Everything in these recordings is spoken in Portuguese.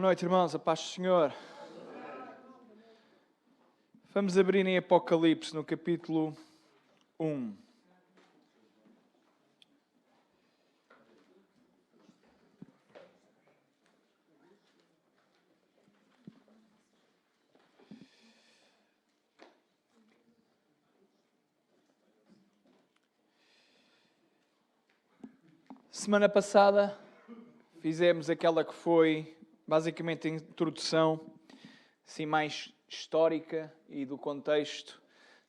Boa noite, irmãos, a paz do Senhor. Vamos abrir em Apocalipse, no capítulo 1. Semana passada fizemos aquela que foi basicamente a introdução, assim, mais histórica e do contexto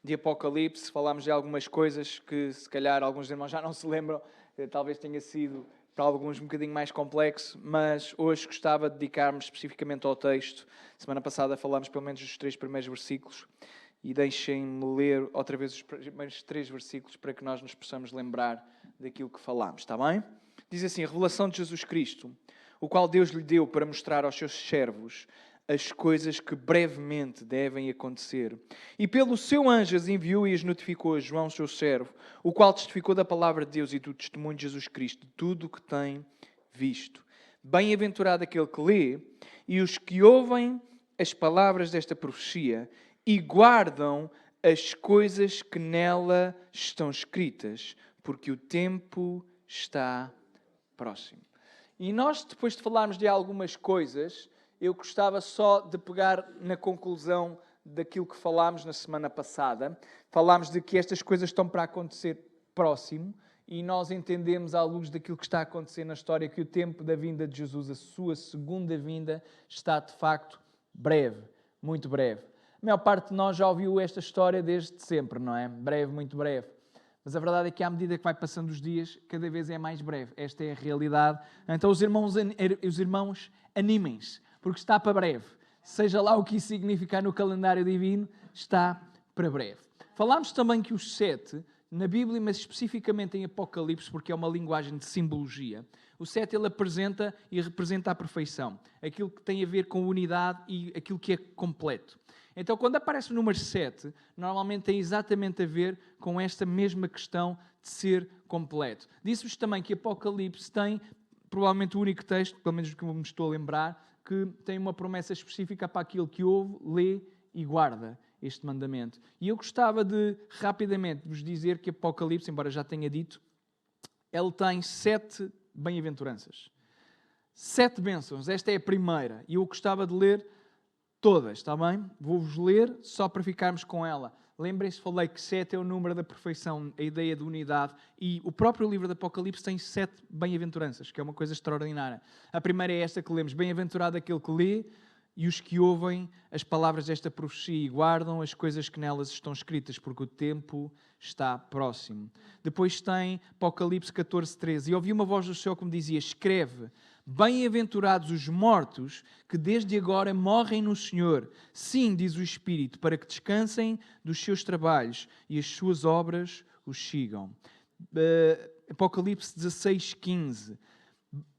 de Apocalipse. Falámos de algumas coisas que se calhar alguns irmãos já não se lembram, talvez tenha sido para alguns um bocadinho mais complexo, mas hoje gostava de dedicar-me especificamente ao texto. Semana passada falámos pelo menos dos 3 primeiros versículos e deixem-me ler outra vez os primeiros 3 versículos para que nós nos possamos lembrar daquilo que falámos, está bem? Diz assim: a revelação de Jesus Cristo, o qual Deus lhe deu para mostrar aos seus servos as coisas que brevemente devem acontecer. E pelo seu anjo as enviou e as notificou a João, seu servo, o qual testificou da palavra de Deus e do testemunho de Jesus Cristo, de tudo o que tem visto. Bem-aventurado aquele que lê e os que ouvem as palavras desta profecia e guardam as coisas que nela estão escritas, porque o tempo está próximo. E nós, depois de falarmos de algumas coisas, eu gostava só de pegar na conclusão daquilo que falámos na semana passada. Falámos de que estas coisas estão para acontecer próximo e nós entendemos, à luz daquilo que está a acontecer na história, que o tempo da vinda de Jesus, a sua segunda vinda, está de facto breve, muito breve. A maior parte de nós já ouviu esta história desde sempre, não é? Breve, muito breve. Mas a verdade é que à medida que vai passando os dias, cada vez é mais breve. Esta é a realidade. Então os irmãos animem-se, porque está para breve. Seja lá o que isso significar no calendário divino, está para breve. Falámos também que os 7, na Bíblia, mas especificamente em Apocalipse, porque é uma linguagem de simbologia, o 7 ele apresenta e representa a perfeição. Aquilo que tem a ver com unidade e aquilo que é completo. Então, quando aparece o número 7, normalmente tem exatamente a ver com esta mesma questão de ser completo. Disse-vos também que Apocalipse tem, provavelmente, o único texto, pelo menos do que me estou a lembrar, que tem uma promessa específica para aquele que ouve, lê e guarda este mandamento. E eu gostava de, rapidamente, vos dizer que Apocalipse, embora já tenha dito, ele tem 7 bem-aventuranças. 7 bênçãos. Esta é a primeira. E eu gostava de ler todas, está bem? Vou-vos ler só para ficarmos com ela. Lembrem-se, falei que 7 é o número da perfeição, a ideia de unidade. E o próprio livro de Apocalipse tem 7 bem-aventuranças, que é uma coisa extraordinária. A primeira é esta que lemos: bem-aventurado aquele que lê e os que ouvem as palavras desta profecia e guardam as coisas que nelas estão escritas, porque o tempo está próximo. Depois tem Apocalipse 14:13. E ouvi uma voz do céu que me dizia: escreve, bem-aventurados os mortos que desde agora morrem no Senhor. Sim, diz o Espírito, para que descansem dos seus trabalhos e as suas obras os sigam. Apocalipse 16:15.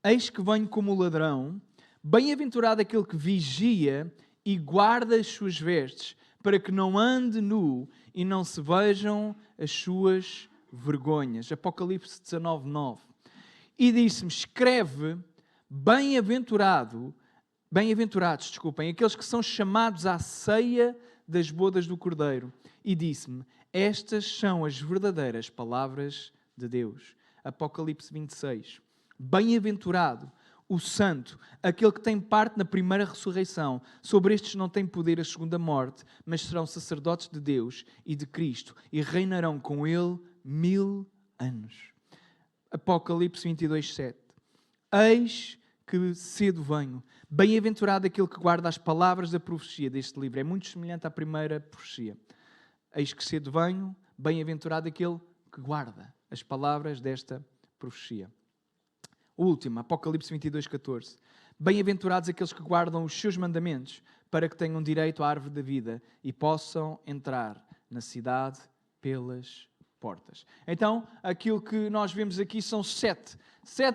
Eis que venho como ladrão. Bem-aventurado aquele que vigia e guarda as suas vestes, para que não ande nu e não se vejam as suas vergonhas. Apocalipse 19:9. E disse-me: escreve, bem-aventurados, aqueles que são chamados à ceia das bodas do Cordeiro. E disse-me: estas são as verdadeiras palavras de Deus. Apocalipse 26. Bem-aventurado o santo, aquele que tem parte na primeira ressurreição. Sobre estes não tem poder a segunda morte, mas serão sacerdotes de Deus e de Cristo e reinarão com ele 1000 anos. Apocalipse 22:7. Eis que cedo venho. Bem-aventurado aquele que guarda as palavras da profecia deste livro. É muito semelhante à primeira profecia. Eis que cedo venho. Bem-aventurado aquele que guarda as palavras desta profecia. O último, Apocalipse 22:14. Bem-aventurados aqueles que guardam os seus mandamentos, para que tenham direito à árvore da vida e possam entrar na cidade pelas portas. Então, aquilo que nós vemos aqui são 7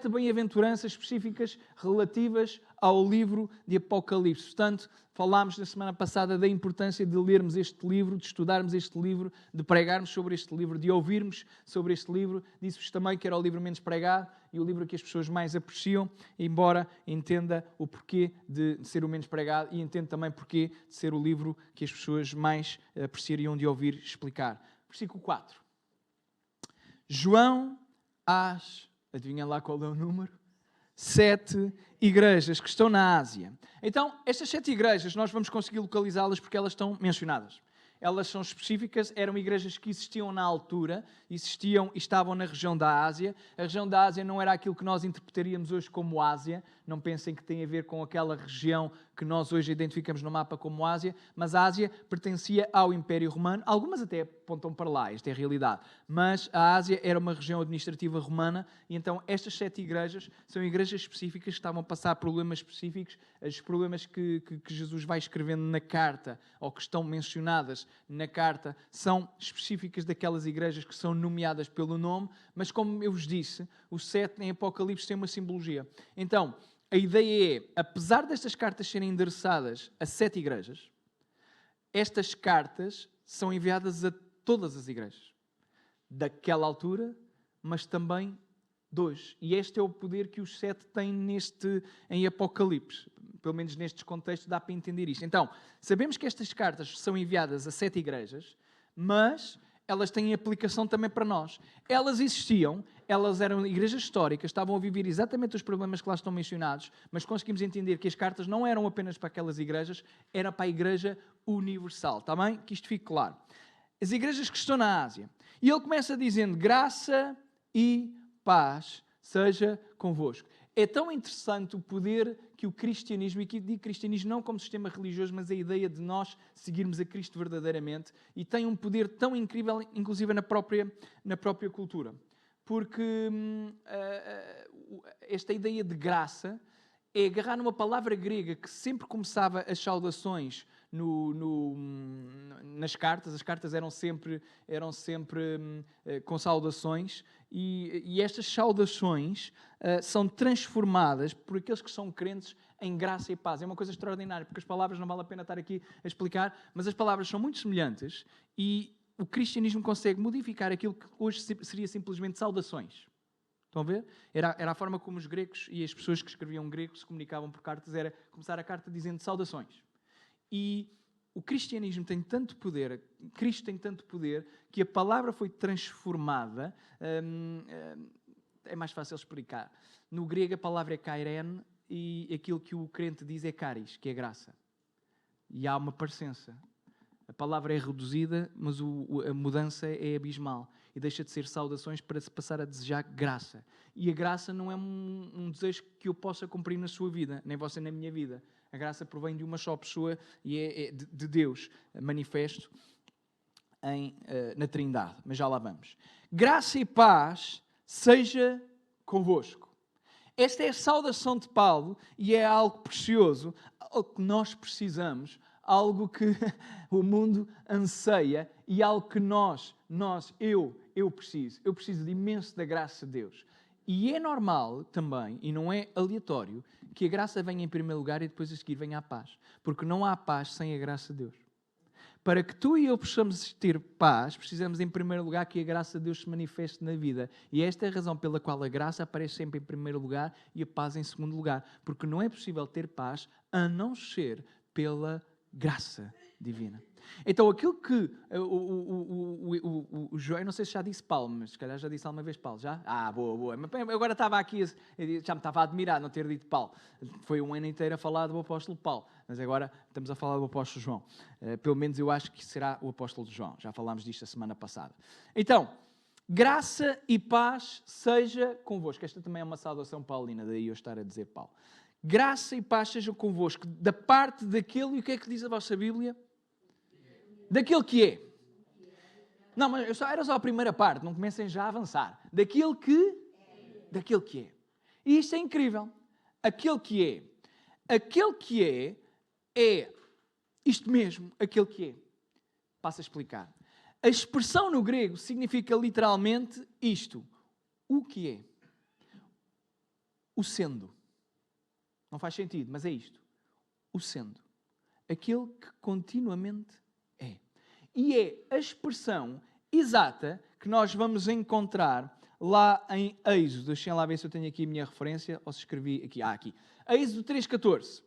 bem-aventuranças específicas relativas ao livro de Apocalipse. Portanto, falámos na semana passada da importância de lermos este livro, de estudarmos este livro, de pregarmos sobre este livro, de ouvirmos sobre este livro. Disse-vos também que era o livro menos pregado e o livro que as pessoas mais apreciam, embora entenda o porquê de ser o menos pregado e entenda também porquê de ser o livro que as pessoas mais apreciariam de ouvir explicar. Versículo 4. João às, adivinha lá qual é o número? 7 igrejas que estão na Ásia. Então, estas 7 igrejas, nós vamos conseguir localizá-las porque elas estão mencionadas. Elas são específicas, eram igrejas que existiam na altura, existiam e estavam na região da Ásia. A região da Ásia não era aquilo que nós interpretaríamos hoje como Ásia. Não pensem que tem a ver com aquela região que nós hoje identificamos no mapa como Ásia, mas a Ásia pertencia ao Império Romano. Algumas até apontam para lá, esta é a realidade. Mas a Ásia era uma região administrativa romana e então estas 7 igrejas são igrejas específicas que estavam a passar problemas específicos, os problemas que Jesus vai escrevendo na carta ou que estão mencionadas na carta são específicas daquelas igrejas que são nomeadas pelo nome, mas como eu vos disse, o 7 em Apocalipse tem uma simbologia. Então, a ideia é, apesar destas cartas serem endereçadas a 7 igrejas, estas cartas são enviadas a todas as igrejas daquela altura, mas também de hoje. E este é o poder que os 7 têm em Apocalipse. Pelo menos nestes contextos dá para entender isto. Então, sabemos que estas cartas são enviadas a 7 igrejas, mas elas têm aplicação também para nós. Elas existiam, elas eram igrejas históricas, estavam a viver exatamente os problemas que lá estão mencionados, mas conseguimos entender que as cartas não eram apenas para aquelas igrejas, era para a igreja universal. Está bem? Que isto fique claro. As igrejas que estão na Ásia. E ele começa dizendo, graça e paz seja convosco. É tão interessante o poder que o cristianismo, e que digo cristianismo não como sistema religioso, mas a ideia de nós seguirmos a Cristo verdadeiramente, e tem um poder tão incrível, inclusive na própria cultura. Porque esta ideia de graça é agarrar numa palavra grega que sempre começava as saudações nas cartas. As cartas eram sempre com saudações e estas saudações são transformadas por aqueles que são crentes em graça e paz. É uma coisa extraordinária, porque as palavras não vale a pena estar aqui a explicar, mas as palavras são muito semelhantes e o cristianismo consegue modificar aquilo que hoje seria simplesmente saudações. Estão a ver? Era a forma como os gregos e as pessoas que escreviam grego se comunicavam por cartas, era começar a carta dizendo saudações. E o cristianismo tem tanto poder, Cristo tem tanto poder, que a palavra foi transformada. É mais fácil explicar. No grego a palavra é kairene e aquilo que o crente diz é caris, que é graça. E há uma parecença. A palavra é reduzida, mas a mudança é abismal. E deixa de ser saudações para se passar a desejar graça. E a graça não é um desejo que eu possa cumprir na sua vida, nem você na minha vida. A graça provém de uma só pessoa e é de Deus, manifesto na Trindade. Mas já lá vamos. Graça e paz seja convosco. Esta é a saudação de Paulo e é algo precioso, algo que nós precisamos, algo que o mundo anseia e algo que eu preciso. Eu preciso de imenso da graça de Deus. E é normal também, e não é aleatório, que a graça venha em primeiro lugar e depois a seguir venha a paz. Porque não há paz sem a graça de Deus. Para que tu e eu possamos ter paz, precisamos em primeiro lugar que a graça de Deus se manifeste na vida. E esta é a razão pela qual a graça aparece sempre em primeiro lugar e a paz em segundo lugar. Porque não é possível ter paz a não ser pela graça divina. Então aquilo que o João, não sei se já disse Paulo, mas se calhar já disse alguma vez Paulo, já? Boa. Eu agora estava aqui, já me estava a admirar não ter dito Paulo. Foi um ano inteiro a falar do apóstolo Paulo, mas agora estamos a falar do apóstolo João. Pelo menos eu acho que será o apóstolo João. Já falámos disto a semana passada. Então, graça e paz seja convosco. Esta também é uma saudação paulina, daí eu estar a dizer Paulo. Graça e paz sejam convosco, da parte daquele, e o que é que diz a vossa Bíblia? Daquele que é. Não, mas era só a primeira parte, não comecem já a avançar. Daquele que é. E isto é incrível. Aquele que é. Aquele que é isto mesmo, aquele que é. Passo a explicar. A expressão no grego significa literalmente isto. O que é. O sendo. Não faz sentido, mas é isto. O sendo. Aquele que continuamente é. E é a expressão exata que nós vamos encontrar lá em Êxodo. Deixem lá ver se eu tenho aqui a minha referência ou se escrevi aqui. Aqui. Êxodo 3,14.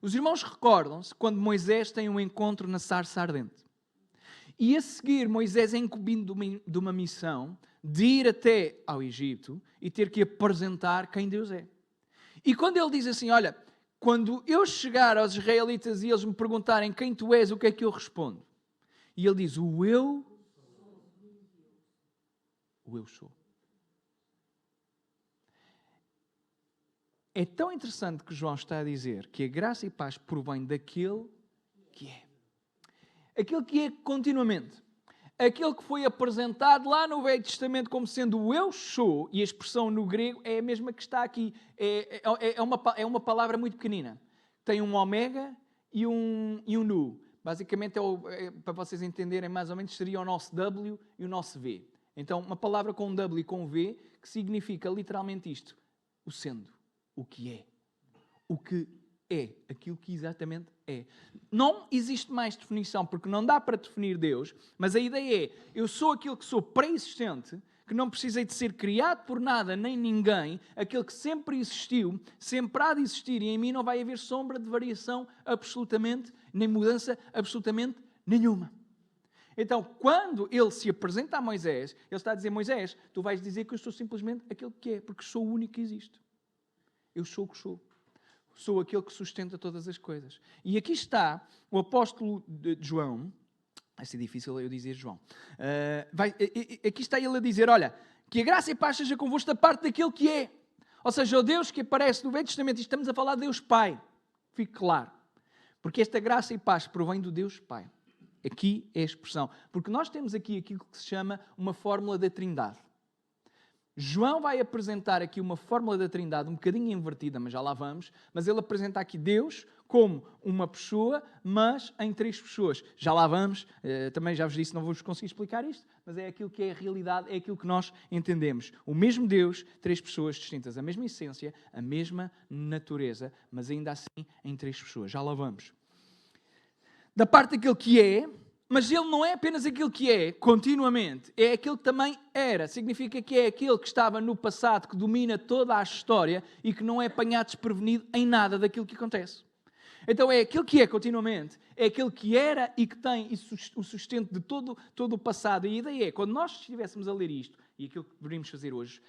Os irmãos recordam-se quando Moisés tem um encontro na sarça ardente. E a seguir, Moisés é incumbido de uma missão de ir até ao Egito e ter que apresentar quem Deus é. E quando ele diz assim, olha, quando eu chegar aos israelitas e eles me perguntarem quem tu és, o que é que eu respondo? E ele diz, o eu sou. É tão interessante que João está a dizer que a graça e paz provém daquele que é. Aquele que é continuamente. Aquele que foi apresentado lá no Velho Testamento como sendo o eu sou, e a expressão no grego é a mesma que está aqui. É uma palavra muito pequenina. Tem um omega e um nu. Basicamente, para vocês entenderem mais ou menos, seria o nosso W e o nosso V. Então, uma palavra com um W e com um V, que significa literalmente isto. O sendo. O que é. O que é. Aquilo que exatamente é. Não existe mais definição, porque não dá para definir Deus, mas a ideia é, eu sou aquilo que sou pré-existente, que não precisei de ser criado por nada nem ninguém, aquele que sempre existiu, sempre há de existir, e em mim não vai haver sombra de variação absolutamente, nem mudança absolutamente nenhuma. Então, quando ele se apresenta a Moisés, ele está a dizer, Moisés, tu vais dizer que eu sou simplesmente aquele que é, porque sou o único que existe. Eu sou o que sou. Sou aquele que sustenta todas as coisas. E aqui está o apóstolo de João. Vai ser difícil eu dizer João. Aqui está ele a dizer, olha, que a graça e a paz seja convosco da parte daquele que é. Ou seja, o Deus que aparece no Velho Testamento. E estamos a falar de Deus Pai. Fique claro. Porque esta graça e paz provém do Deus Pai. Aqui é a expressão. Porque nós temos aqui aquilo que se chama uma fórmula da Trindade. João vai apresentar aqui uma fórmula da Trindade um bocadinho invertida, mas já lá vamos. Mas ele apresenta aqui Deus como uma pessoa, mas em três pessoas. Já lá vamos. Também já vos disse, não vos conseguir explicar isto, mas é aquilo que é a realidade, é aquilo que nós entendemos. O mesmo Deus, três pessoas distintas, a mesma essência, a mesma natureza, mas ainda assim em três pessoas. Já lá vamos. Da parte daquele que é, mas ele não é apenas aquele que é, continuamente, é aquele que também era. Significa que é aquele que estava no passado, que domina toda a história e que não é apanhado desprevenido em nada daquilo que acontece. Então é aquele que é continuamente, é aquele que era e que tem o sustento de todo o passado. E a ideia é, quando nós estivéssemos a ler isto, e aquilo que deveríamos fazer hoje,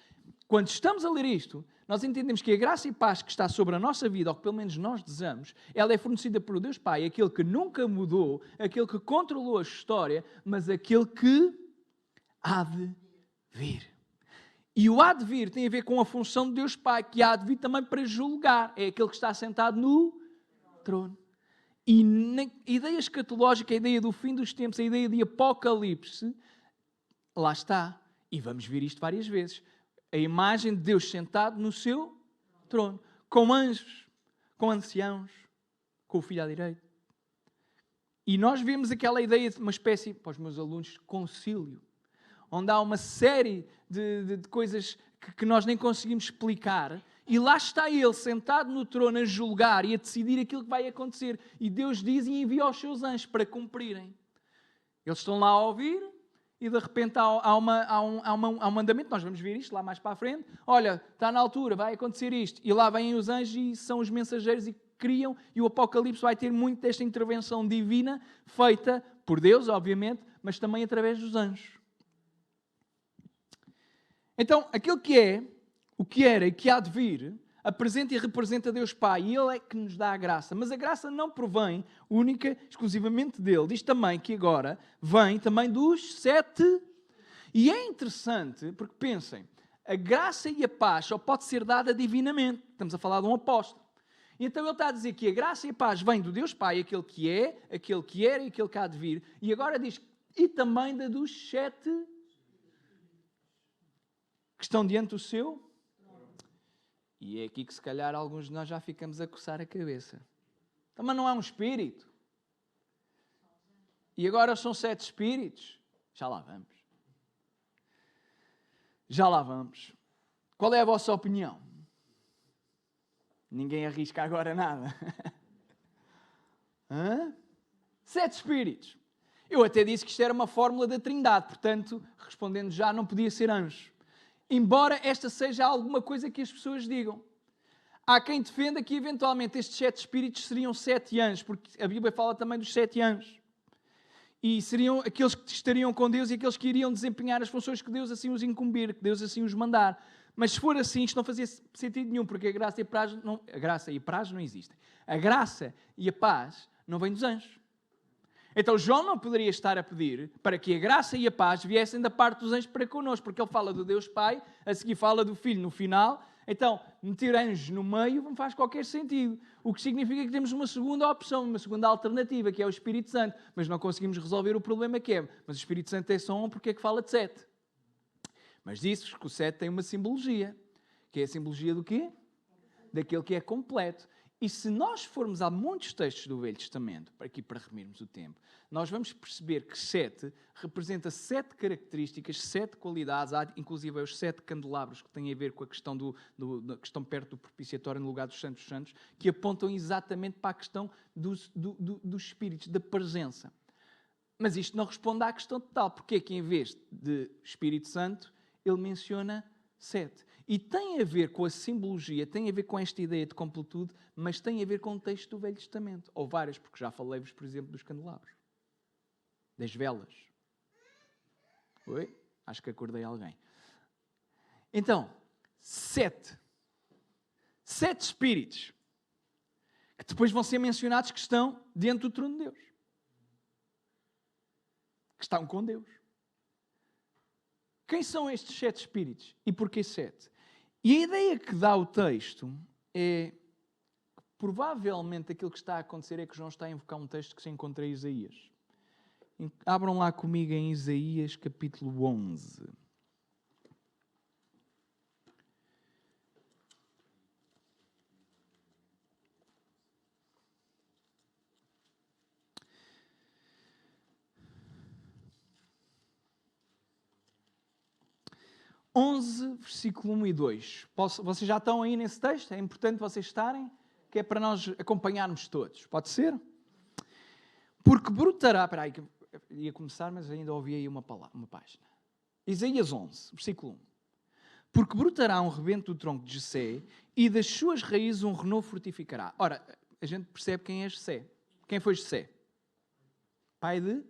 quando estamos a ler isto, nós entendemos que a graça e paz que está sobre a nossa vida, ou que pelo menos nós desejamos, ela é fornecida por Deus Pai, aquele que nunca mudou, aquele que controlou a história, mas aquele que há de vir. E o há de vir tem a ver com a função de Deus Pai, que há de vir também para julgar. É aquele que está sentado no trono. E na ideia escatológica, a ideia do fim dos tempos, a ideia de Apocalipse, lá está. E vamos ver isto várias vezes. A imagem de Deus sentado no seu trono, com anjos, com anciãos, com o Filho à direita. E nós vemos aquela ideia de uma espécie, para os meus alunos, concílio, onde há uma série de coisas que nós nem conseguimos explicar, e lá está ele sentado no trono a julgar e a decidir aquilo que vai acontecer. E Deus diz e envia os seus anjos para cumprirem. Eles estão lá a ouvir, e de repente há um mandamento, nós vamos ver isto lá mais para a frente. Olha, está na altura, vai acontecer isto. E lá vêm os anjos e são os mensageiros e criam, e o Apocalipse vai ter muito desta intervenção divina, feita por Deus, obviamente, mas também através dos anjos. Então, aquele que é, o que era e que há de vir, apresenta e representa Deus Pai, e Ele é que nos dá a graça. Mas a graça não provém única, exclusivamente dele. Diz também que agora vem também dos 7. E é interessante, porque pensem, a graça e a paz só pode ser dada divinamente. Estamos a falar de um apóstolo. E então ele está a dizer que a graça e a paz vêm do Deus Pai, aquele que é, aquele que era e aquele que há de vir. E agora diz, e também da dos 7 que estão diante do seu. E é aqui que se calhar alguns de nós já ficamos a coçar a cabeça. Então, mas não é um espírito? E agora são 7 espíritos? Já lá vamos. Já lá vamos. Qual é a vossa opinião? Ninguém arrisca agora nada. 7 espíritos. Eu até disse que isto era uma fórmula da Trindade, portanto, respondendo já, não podia ser anjo. Embora esta seja alguma coisa que as pessoas digam. Há quem defenda que, eventualmente, estes 7 espíritos seriam 7 anjos, porque a Bíblia fala também dos 7 anjos. E seriam aqueles que estariam com Deus e aqueles que iriam desempenhar as funções que Deus assim os incumbir, que Deus assim os mandar. Mas se for assim, isto não fazia sentido nenhum, porque a graça e a paz não existem. A graça e a paz não vêm dos anjos. Então João não poderia estar a pedir para que a graça e a paz viessem da parte dos anjos para connosco, porque ele fala do Deus Pai, a seguir fala do Filho no final. Então, meter anjos no meio não faz qualquer sentido. O que significa que temos uma segunda opção, uma segunda alternativa, que é o Espírito Santo. Mas não conseguimos resolver o problema que é. Mas o Espírito Santo é só um, porque é que fala de 7? Mas disse-vos que o 7 tem uma simbologia. Que é a simbologia do quê? Daquele que é completo. E se nós formos a muitos textos do Velho Testamento, aqui para resumirmos o tempo, nós vamos perceber que 7 representa 7 características, 7 qualidades, há inclusive os 7 candelabros que têm a ver com a questão da questão perto do propiciatório no lugar dos Santos Santos, que apontam exatamente para a questão dos espíritos, da presença. Mas isto não responde à questão total, porque é que em vez de Espírito Santo, ele menciona 7. E tem a ver com a simbologia, tem a ver com esta ideia de completude, mas tem a ver com o texto do Velho Testamento. Ou várias, porque já falei-vos, por exemplo, dos candelabros. Das velas. Oi? Acho que acordei alguém. Então, 7. 7 espíritos. Que depois vão ser mencionados que estão dentro do trono de Deus. Que estão com Deus. Quem são estes 7 espíritos? E porquê 7? E a ideia que dá o texto é que provavelmente aquilo que está a acontecer é que João está a invocar um texto que se encontra em Isaías. Abram lá comigo em Isaías capítulo 11. Versículo 1 e 2. Vocês já estão aí nesse texto? É importante vocês estarem, que é para nós acompanharmos todos. Pode ser? Porque brotará... Espera aí, que ia começar, mas ainda ouvi aí uma página. Isaías 11, versículo 1. Porque brotará um rebento do tronco de Jessé e das suas raízes um renovo frutificará. Ora, a gente percebe quem é Jessé. Quem foi Jessé? Pai de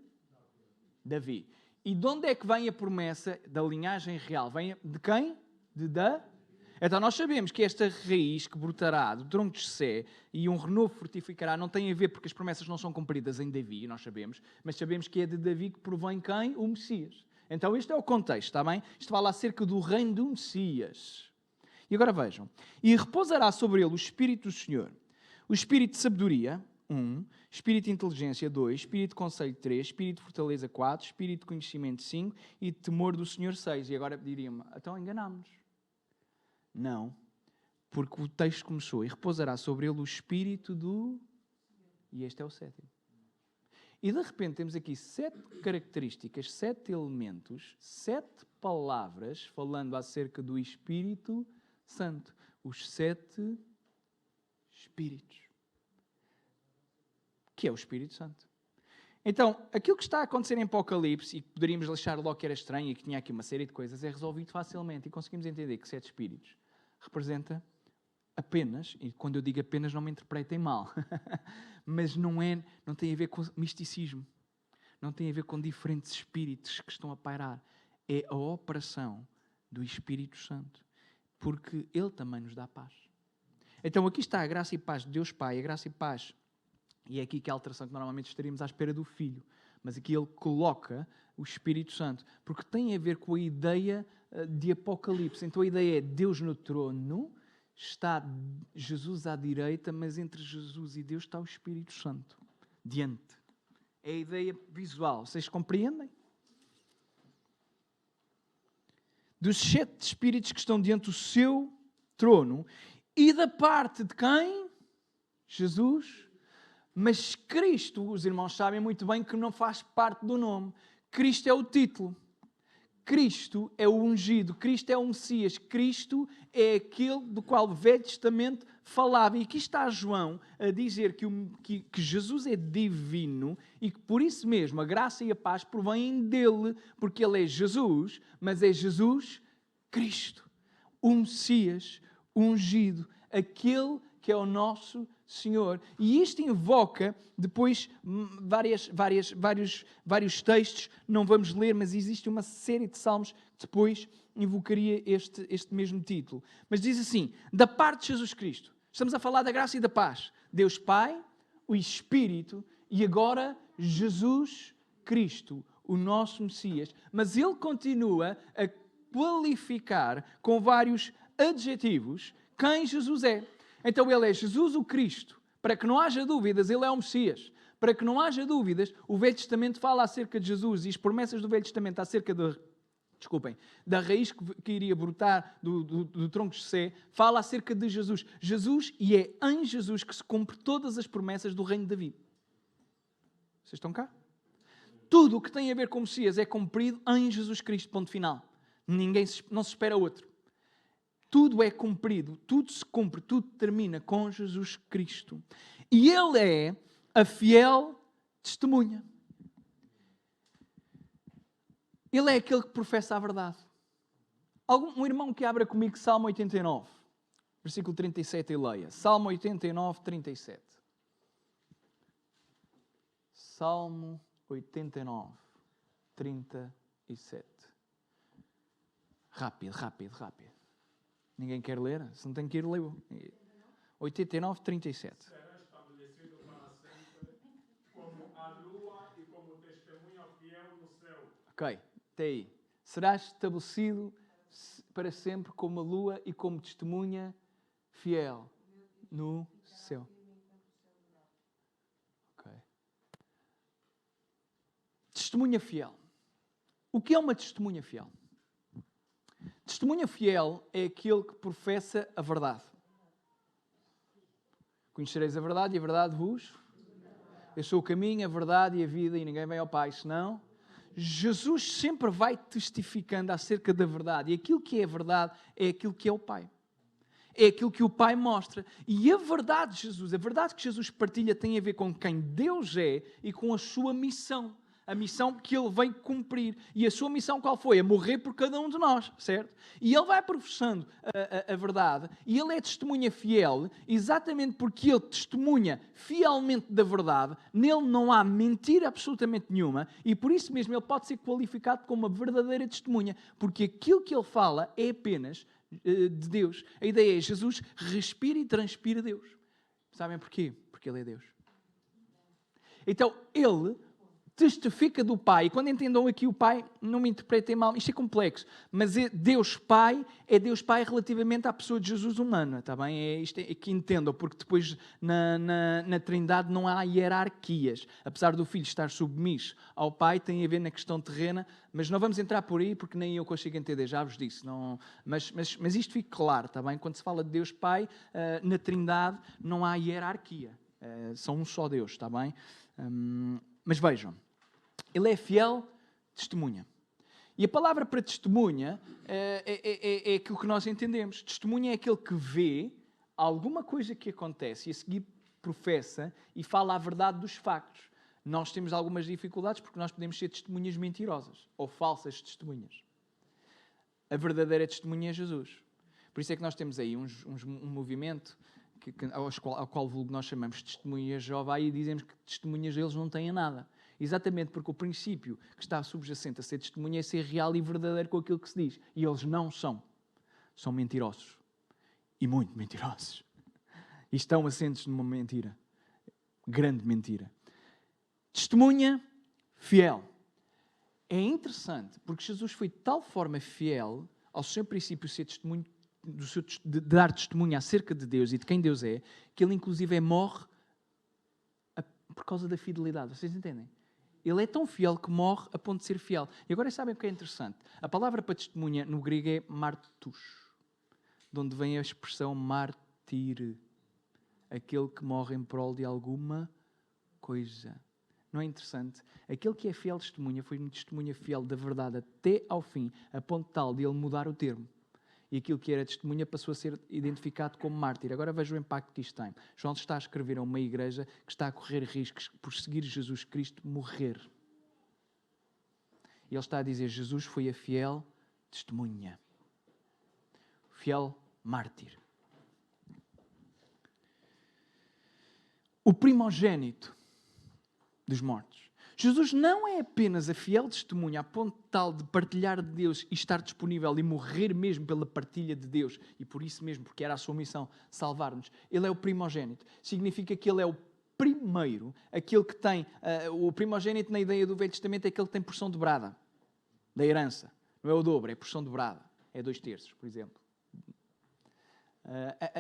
Davi. E de onde é que vem a promessa da linhagem real? Vem de quem? Então nós sabemos que esta raiz que brotará do tronco de Jessé e um renovo fortificará não tem a ver porque as promessas não são cumpridas em Davi, nós sabemos, mas sabemos que é de Davi que provém quem? O Messias. Então este é o contexto, está bem? Isto fala acerca do reino do Messias. E agora vejam. E repousará sobre ele o Espírito do Senhor, o Espírito de sabedoria, 1, Espírito de inteligência, 2, Espírito de conselho, 3, Espírito de fortaleza, 4, Espírito de conhecimento, 5 e de temor do Senhor, 6. E agora diríamos, então enganámos-nos. Não, porque o texto começou, e repousará sobre ele o Espírito do... E este é o 7º. E de repente temos aqui 7 características, 7 elementos, 7 palavras falando acerca do Espírito Santo. Os 7 Espíritos. Que é o Espírito Santo. Então, aquilo que está a acontecer em Apocalipse, e que poderíamos deixar logo que era estranho e que tinha aqui uma série de coisas, é resolvido facilmente. E conseguimos entender que 7 Espíritos representa apenas, e quando eu digo apenas não me interpretem mal, mas não tem a ver com misticismo. Não tem a ver com diferentes espíritos que estão a pairar. É a operação do Espírito Santo. Porque Ele também nos dá paz. Então, aqui está a graça e paz de Deus Pai, a graça e paz. E é aqui que a alteração que normalmente estaríamos à espera do Filho. Mas aqui ele coloca o Espírito Santo. Porque tem a ver com a ideia de Apocalipse. Então a ideia é Deus no trono, está Jesus à direita, mas entre Jesus e Deus está o Espírito Santo. Diante. É a ideia visual. Vocês compreendem? Dos 7 Espíritos que estão diante do seu trono. E da parte de quem? Jesus. Mas Cristo, os irmãos sabem muito bem que não faz parte do nome. Cristo é o título. Cristo é o ungido. Cristo é o Messias. Cristo é aquele do qual o Velho Testamento falava, e aqui está João a dizer que Jesus é divino e que por isso mesmo a graça e a paz provêm dele, porque ele é Jesus, mas é Jesus Cristo, o Messias ungido, aquele que é o nosso Senhor. E isto invoca depois vários textos, não vamos ler, mas existe uma série de salmos que depois invocaria este mesmo título. Mas diz assim, da parte de Jesus Cristo, estamos a falar da graça e da paz, Deus Pai, o Espírito e agora Jesus Cristo, o nosso Messias. Mas ele continua a qualificar com vários adjetivos quem Jesus é. Então ele é Jesus o Cristo. Para que não haja dúvidas, ele é o Messias. Para que não haja dúvidas, o Velho Testamento fala acerca de Jesus e as promessas do Velho Testamento acerca da raiz que iria brotar do tronco de Sé, fala acerca de Jesus. Jesus, e é em Jesus que se cumpre todas as promessas do reino de Davi. Vocês estão cá? Tudo o que tem a ver com o Messias é cumprido em Jesus Cristo, ponto final. Não se espera outro. Tudo é cumprido, tudo se cumpre, tudo termina com Jesus Cristo. E Ele é a fiel testemunha. Ele é aquele que professa a verdade. Um irmão que abra comigo Salmo 89, versículo 37 e leia. Salmo 89, 37. Salmo 89, 37. Rápido. Ninguém quer ler? Se não tem que ir, leio. 89, 37. Será estabelecido para sempre como a lua e como testemunha fiel no céu. Ok, até aí. Será estabelecido para sempre como a lua e como testemunha fiel no céu. Ok. Testemunha fiel. O que é uma testemunha fiel? Testemunha fiel é aquele que professa a verdade. Conhecereis a verdade e a verdade vos... Eu sou o caminho, a verdade e a vida e ninguém vem ao Pai, senão... Jesus sempre vai testificando acerca da verdade. E aquilo que é a verdade é aquilo que é o Pai. É aquilo que o Pai mostra. E a verdade de Jesus, a verdade que Jesus partilha tem a ver com quem Deus é e com a sua missão. A missão que Ele veio cumprir. E a sua missão qual foi? A morrer por cada um de nós, certo? E Ele vai professando a verdade. E Ele é testemunha fiel, exatamente porque Ele testemunha fielmente da verdade. Nele não há mentira absolutamente nenhuma. E por isso mesmo Ele pode ser qualificado como uma verdadeira testemunha. Porque aquilo que Ele fala é apenas de Deus. A ideia é Jesus respira e transpira Deus. Sabem porquê? Porque Ele é Deus. Então, Ele testifica do Pai. E quando entendam aqui o Pai, não me interpretem mal, isto é complexo, mas Deus Pai é Deus Pai relativamente à pessoa de Jesus humana, está bem? Isto é que entendam, porque depois na Trindade não há hierarquias. Apesar do Filho estar submisso ao Pai, tem a ver na questão terrena, mas não vamos entrar por aí, porque nem eu consigo entender, já vos disse. Não, mas isto fica claro, está bem? Quando se fala de Deus Pai, na Trindade não há hierarquia. São um só Deus, está bem? Mas vejam, Ele é fiel testemunha. E a palavra para testemunha é aquilo que nós entendemos. Testemunha é aquele que vê alguma coisa que acontece e a seguir professa e fala a verdade dos factos. Nós temos algumas dificuldades porque nós podemos ser testemunhas mentirosas ou falsas testemunhas. A verdadeira testemunha é Jesus. Por isso é que nós temos aí um movimento ao qual nós chamamos de testemunhas de Jeová e dizemos que testemunhas deles não têm nada. Exatamente porque o princípio que está subjacente a ser testemunha é ser real e verdadeiro com aquilo que se diz. E eles não são. São mentirosos. E muito mentirosos. E estão assentes numa mentira. Grande mentira. Testemunha fiel. É interessante porque Jesus foi de tal forma fiel ao seu princípio ser testemunho de dar testemunho acerca de Deus e de quem Deus é, que ele inclusive morre por causa da fidelidade. Vocês entendem? Ele é tão fiel que morre a ponto de ser fiel. E agora sabem o que é interessante? A palavra para testemunha no grego é martus, de onde vem a expressão mártir, aquele que morre em prol de alguma coisa. Não é interessante? Aquele que é fiel testemunha foi uma testemunha fiel da verdade até ao fim, a ponto tal de ele mudar o termo. e aquilo que era testemunha passou a ser identificado como mártir. Agora veja o impacto que isto tem. João está a escrever a uma igreja que está a correr riscos por seguir Jesus Cristo morrer. E ele está a dizer, Jesus foi a fiel testemunha. Fiel mártir. O primogênito dos mortos. Jesus não é apenas a fiel testemunha a ponto tal de partilhar de Deus e estar disponível e morrer mesmo pela partilha de Deus, e por isso mesmo, porque era a sua missão, salvar-nos. Ele é o primogênito. Significa que ele é o primeiro, aquele que tem... o primogênito na ideia do Velho Testamento é aquele que tem porção dobrada da herança. Não é o dobro, é porção dobrada. É 2/3, por exemplo.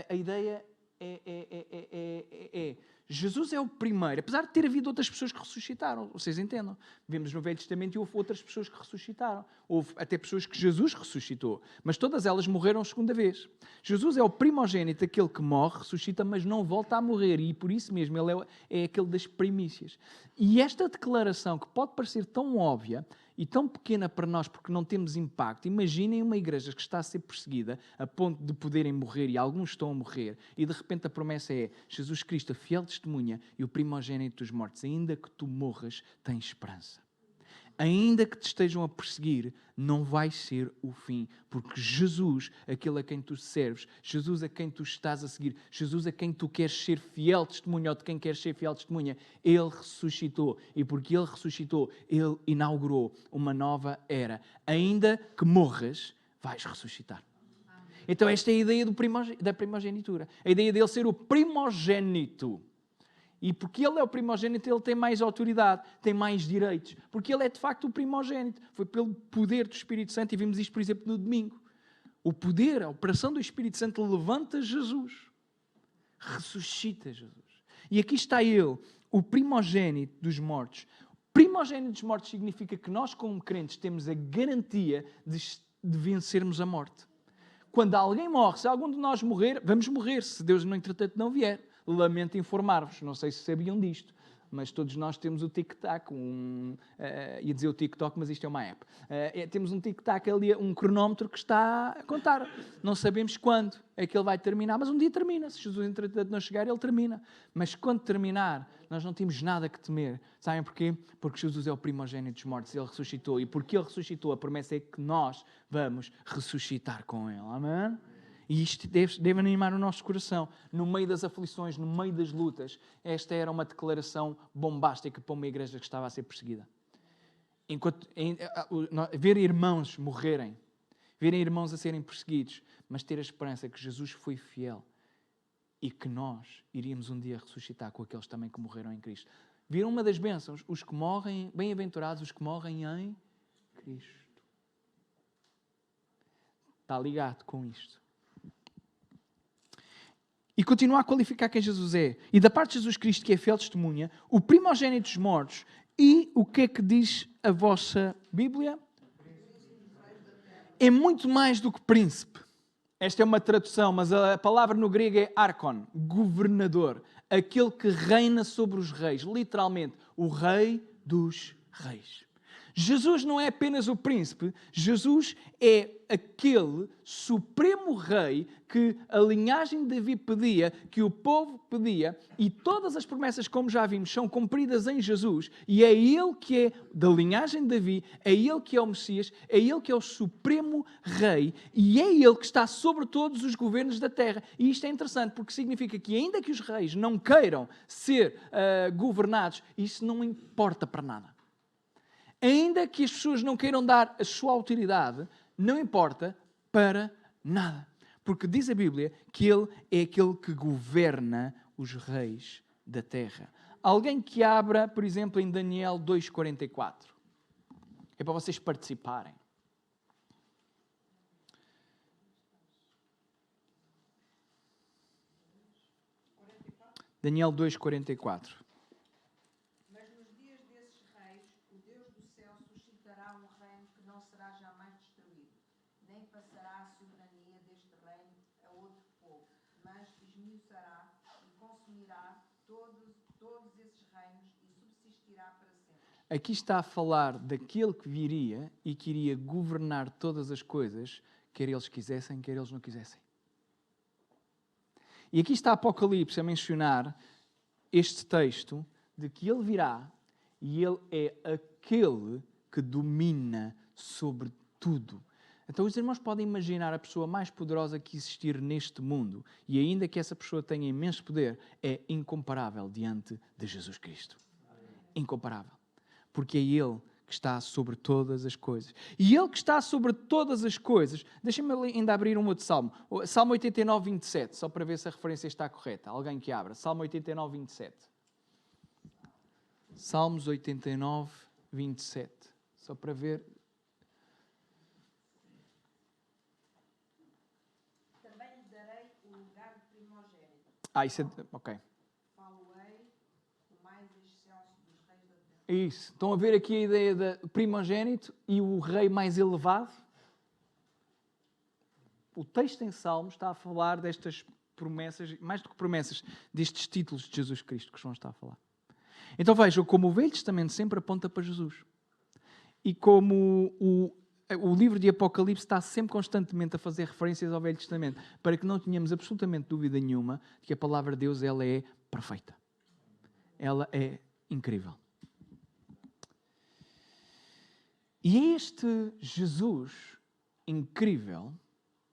A ideia é Jesus é o primeiro, apesar de ter havido outras pessoas que ressuscitaram, vocês entendam. Vemos no Velho Testamento e houve outras pessoas que ressuscitaram. Houve até pessoas que Jesus ressuscitou, mas todas elas morreram segunda vez. Jesus é o primogênito, aquele que morre, ressuscita, mas não volta a morrer, e por isso mesmo ele é aquele das primícias. E esta declaração, que pode parecer tão óbvia e tão pequena para nós porque não temos impacto, imaginem uma igreja que está a ser perseguida a ponto de poderem morrer, e alguns estão a morrer, e de repente a promessa é Jesus Cristo, a fiel testemunha e o primogênito dos mortos. Ainda que tu morras, tens esperança. Ainda que te estejam a perseguir, não vai ser o fim, porque Jesus, aquele a quem tu serves, Jesus a quem tu estás a seguir, Jesus a quem tu queres ser fiel testemunha, ou de quem queres ser fiel testemunha, Ele ressuscitou, e porque Ele ressuscitou, Ele inaugurou uma nova era. Ainda que morras, vais ressuscitar. Então esta é a ideia da primogenitura, a ideia dele ser o primogênito. E porque ele é o primogênito, ele tem mais autoridade, tem mais direitos. Porque ele é de facto o primogênito. Foi pelo poder do Espírito Santo, e vimos isto, por exemplo, no domingo. O poder, a operação do Espírito Santo levanta Jesus. Ressuscita Jesus. E aqui está ele, o primogênito dos mortos. Primogênito dos mortos significa que nós, como crentes, temos a garantia de vencermos a morte. Quando alguém morre, se algum de nós morrer, vamos morrer, se Deus, no entretanto, não vier. Lamento informar-vos, não sei se sabiam disto, mas todos nós temos o tic-tac, ia dizer o TikTok, mas isto é uma app. Temos um tic-tac ali, um cronómetro que está a contar. Não sabemos quando é que ele vai terminar, mas um dia termina. Se Jesus, entretanto, não chegar, ele termina. Mas quando terminar, nós não temos nada que temer. Sabem porquê? Porque Jesus é o primogênito dos mortos, ele ressuscitou. E porque ele ressuscitou, a promessa é que nós vamos ressuscitar com ele. Amém? E isto deve animar o nosso coração. No meio das aflições, no meio das lutas, esta era uma declaração bombástica para uma igreja que estava a ser perseguida. Ver irmãos morrerem, verem irmãos a serem perseguidos, mas ter a esperança que Jesus foi fiel e que nós iríamos um dia ressuscitar com aqueles também que morreram em Cristo. Viram uma das bênçãos? Os que morrem, bem-aventurados os que morrem em Cristo. Está ligado com isto. E continua a qualificar quem Jesus é. E da parte de Jesus Cristo, que é fiel testemunha, o primogênito dos mortos. E o que é que diz a vossa Bíblia? É muito mais do que príncipe. Esta é uma tradução, mas a palavra no grego é archon, governador. Aquele que reina sobre os reis. Literalmente, o rei dos reis. Jesus não é apenas o príncipe, Jesus é aquele supremo rei que a linhagem de Davi pedia, que o povo pedia, e todas as promessas, como já vimos, são cumpridas em Jesus, e é ele que é da linhagem de Davi, é ele que é o Messias, é ele que é o supremo rei, e é ele que está sobre todos os governos da terra. E isto é interessante, porque significa que ainda que os reis não queiram ser governados, isso não importa para nada. Ainda que as pessoas não queiram dar a sua autoridade, não importa para nada. Porque diz a Bíblia que Ele é aquele que governa os reis da terra. Alguém que abra, por exemplo, em Daniel 2,44. É para vocês participarem. Daniel 2,44. Aqui está a falar daquele que viria e que iria governar todas as coisas, quer eles quisessem, quer eles não quisessem. E aqui está Apocalipse a mencionar este texto de que ele virá e ele é aquele que domina sobre tudo. Então os irmãos podem imaginar a pessoa mais poderosa que existir neste mundo e ainda que essa pessoa tenha imenso poder, é incomparável diante de Jesus Cristo. Incomparável. Porque é Ele que está sobre todas as coisas. E Ele que está sobre todas as coisas, deixem-me ainda abrir um outro salmo. Salmo 89, 27, só para ver se a referência está correta. Alguém que abra. Salmo 89, 27. Salmos 89, 27. Só para ver. Também lhe darei o lugar de primogênito. Isso é... Ok. Falo-ei o mais excelso dos reis da terra. Isso. Estão a ver aqui a ideia de primogênito e o rei mais elevado? O texto em Salmos está a falar destas promessas, mais do que promessas, destes títulos de Jesus Cristo que João está a falar. Então vejam como o Velho Testamento sempre aponta para Jesus. E como o livro de Apocalipse está sempre constantemente a fazer referências ao Velho Testamento, para que não tenhamos absolutamente dúvida nenhuma de que a palavra de Deus ela é perfeita. Ela é incrível. E é este Jesus incrível,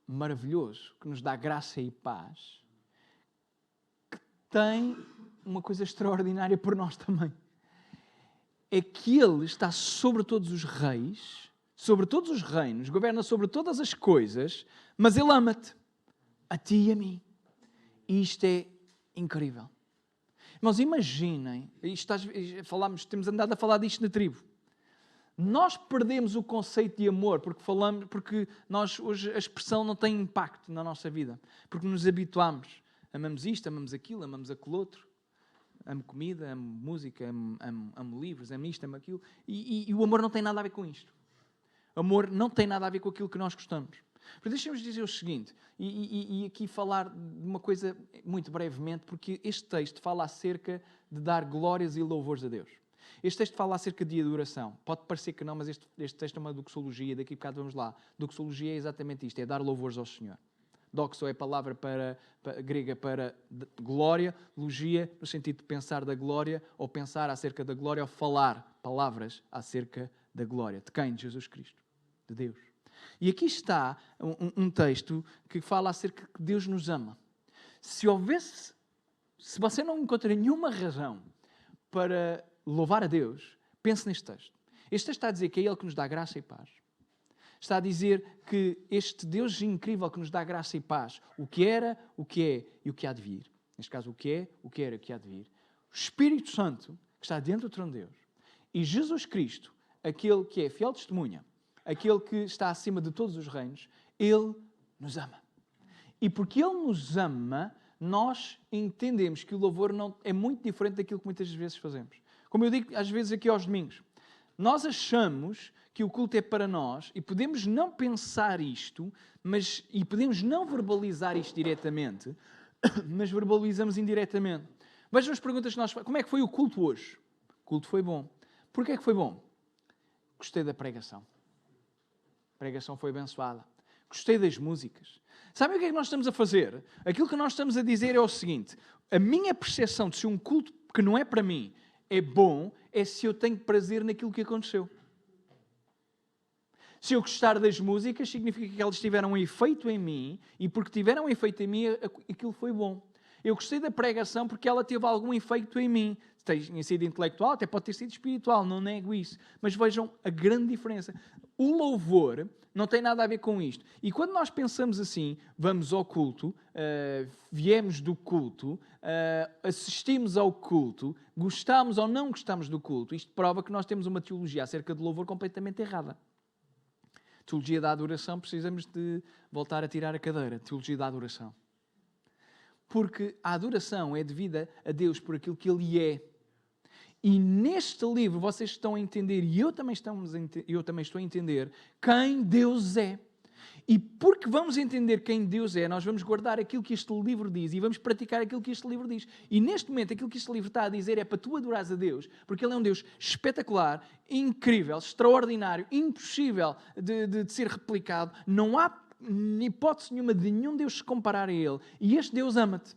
maravilhoso, que nos dá graça e paz, que tem uma coisa extraordinária por nós também. É que Ele está sobre todos os reis, sobre todos os reinos, governa sobre todas as coisas, mas Ele ama-te, a ti e a mim. E isto é incrível. Irmãos, imaginem, temos andado a falar disto na tribo. Nós perdemos o conceito de amor porque nós hoje a expressão não tem impacto na nossa vida. Porque nos habituamos. Amamos isto, amamos aquilo, amamos aquele outro. Amo comida, amo música, amo livros, amo isto, amo aquilo. E o amor não tem nada a ver com isto. O amor não tem nada a ver com aquilo que nós gostamos. Mas deixem-nos dizer o seguinte, e aqui falar de uma coisa muito brevemente, porque este texto fala acerca de dar glórias e louvores a Deus. Este texto fala acerca de adoração. Pode parecer que não, mas este texto é uma doxologia. Daqui a bocado vamos lá. Doxologia é exatamente isto, é dar louvores ao Senhor. Doxo é a palavra grega para glória, logia no sentido de pensar da glória, ou pensar acerca da glória, ou falar palavras acerca da glória. De quem? De Jesus Cristo. De Deus. E aqui está um texto que fala acerca que Deus nos ama. Se você não encontra nenhuma razão para louvar a Deus, pense neste texto. Este texto está a dizer que é Ele que nos dá graça e paz. Está a dizer que este Deus incrível que nos dá graça e paz, o que era, o que é e o que há de vir. Neste caso, o que é, o que era e o que há de vir. O Espírito Santo, que está dentro do trono de Deus. E Jesus Cristo, aquele que é fiel testemunha, aquele que está acima de todos os reinos, Ele nos ama. E porque Ele nos ama, nós entendemos que o louvor não é muito diferente daquilo que muitas vezes fazemos. Como eu digo às vezes aqui aos domingos, nós achamos que o culto é para nós e podemos não pensar isto, e podemos não verbalizar isto diretamente, mas verbalizamos indiretamente. Vejam as perguntas que nós fazemos. Como é que foi o culto hoje? O culto foi bom. Porquê é que foi bom? Gostei da pregação. A pregação foi abençoada. Gostei das músicas. Sabem o que é que nós estamos a fazer? Aquilo que nós estamos a dizer é o seguinte: a minha percepção de se um culto que não é para mim é bom, é se eu tenho prazer naquilo que aconteceu. Se eu gostar das músicas, significa que elas tiveram um efeito em mim, e porque tiveram um efeito em mim, aquilo foi bom. Eu gostei da pregação porque ela teve algum efeito em mim. Tenha sido intelectual, até pode ter sido espiritual, não nego isso. Mas vejam a grande diferença. O louvor não tem nada a ver com isto. E quando nós pensamos assim, vamos ao culto, viemos do culto, assistimos ao culto, gostamos ou não gostamos do culto, isto prova que nós temos uma teologia acerca de louvor completamente errada. Teologia da adoração, precisamos de voltar a tirar a cadeira. Teologia da adoração. Porque a adoração é devida a Deus por aquilo que Ele é. E neste livro vocês estão a entender, e eu também estou a entender, quem Deus é. E porque vamos entender quem Deus é, nós vamos guardar aquilo que este livro diz e vamos praticar aquilo que este livro diz. E neste momento aquilo que este livro está a dizer é para tu adorares a Deus, porque Ele é um Deus espetacular, incrível, extraordinário, impossível de ser replicado. Não há hipótese nenhuma de nenhum Deus se comparar a Ele. E este Deus ama-te.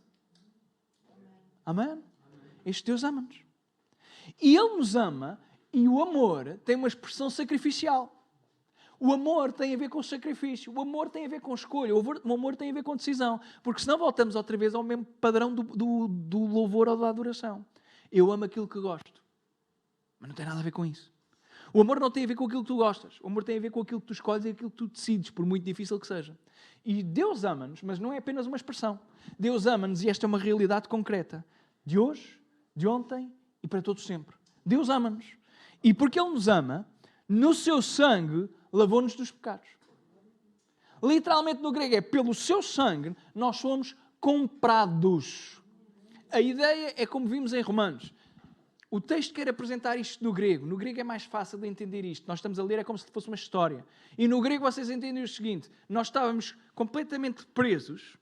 Amém? Este Deus ama-nos. E Ele nos ama, e o amor tem uma expressão sacrificial. O amor tem a ver com sacrifício. O amor tem a ver com escolha. O amor tem a ver com decisão. Porque senão voltamos outra vez ao mesmo padrão do louvor ou da adoração. Eu amo aquilo que gosto. Mas não tem nada a ver com isso. O amor não tem a ver com aquilo que tu gostas. O amor tem a ver com aquilo que tu escolhes e aquilo que tu decides, por muito difícil que seja. E Deus ama-nos, mas não é apenas uma expressão. Deus ama-nos e esta é uma realidade concreta. De hoje, de ontem e para todos sempre. Deus ama-nos. E porque Ele nos ama, no seu sangue lavou-nos dos pecados. Literalmente no grego é pelo seu sangue nós somos comprados. A ideia é como vimos em Romanos. O texto quer apresentar isto no grego. No grego é mais fácil de entender isto. Nós estamos a ler é como se fosse uma história. E no grego vocês entendem o seguinte. Nós estávamos completamente presos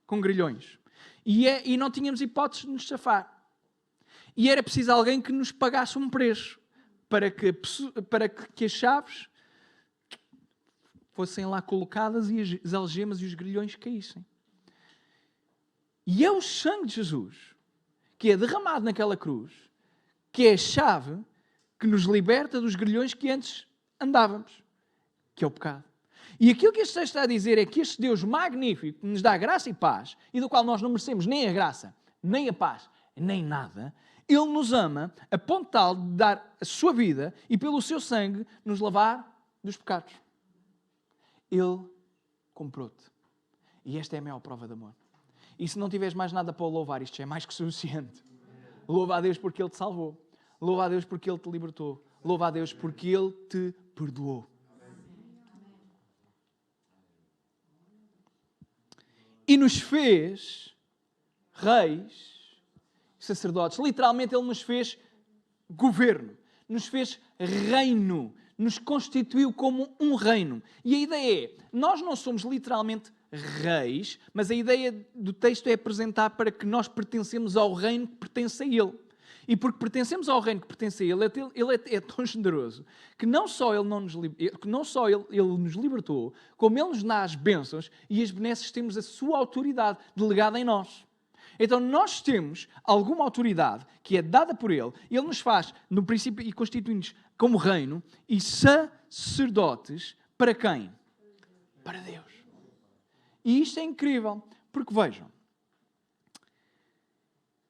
com grilhões. E não tínhamos hipótese de nos safar. E era preciso alguém que nos pagasse um preço para que as chaves fossem lá colocadas e as algemas e os grilhões caíssem. E é o sangue de Jesus que é derramado naquela cruz, que é a chave que nos liberta dos grilhões que antes andávamos, que é o pecado. E aquilo que este texto está a dizer é que este Deus magnífico, que nos dá graça e paz, e do qual nós não merecemos nem a graça, nem a paz, nem nada, Ele nos ama a ponto tal de dar a sua vida e pelo seu sangue nos lavar dos pecados. Ele comprou-te. E esta é a maior prova de amor. E se não tiveres mais nada para o louvar, isto já é mais que suficiente. Louva a Deus porque Ele te salvou. Louva a Deus porque Ele te libertou. Louva a Deus porque Ele te perdoou. E nos fez reis, sacerdotes. Literalmente Ele nos fez governo. Nos fez reino. Nos constituiu como um reino. E a ideia é, nós não somos literalmente reis, mas a ideia do texto é apresentar para que nós pertencemos ao reino que pertence a Ele. E porque pertencemos ao reino que pertence a Ele, Ele é tão generoso que não só Ele nos libertou, como Ele nos dá as bênçãos e as benesses temos a sua autoridade delegada em nós. Então nós temos alguma autoridade que é dada por Ele, e Ele nos faz, no princípio, e constitui-nos como reino e sacerdotes para quem? Para Deus. E isto é incrível, porque vejam,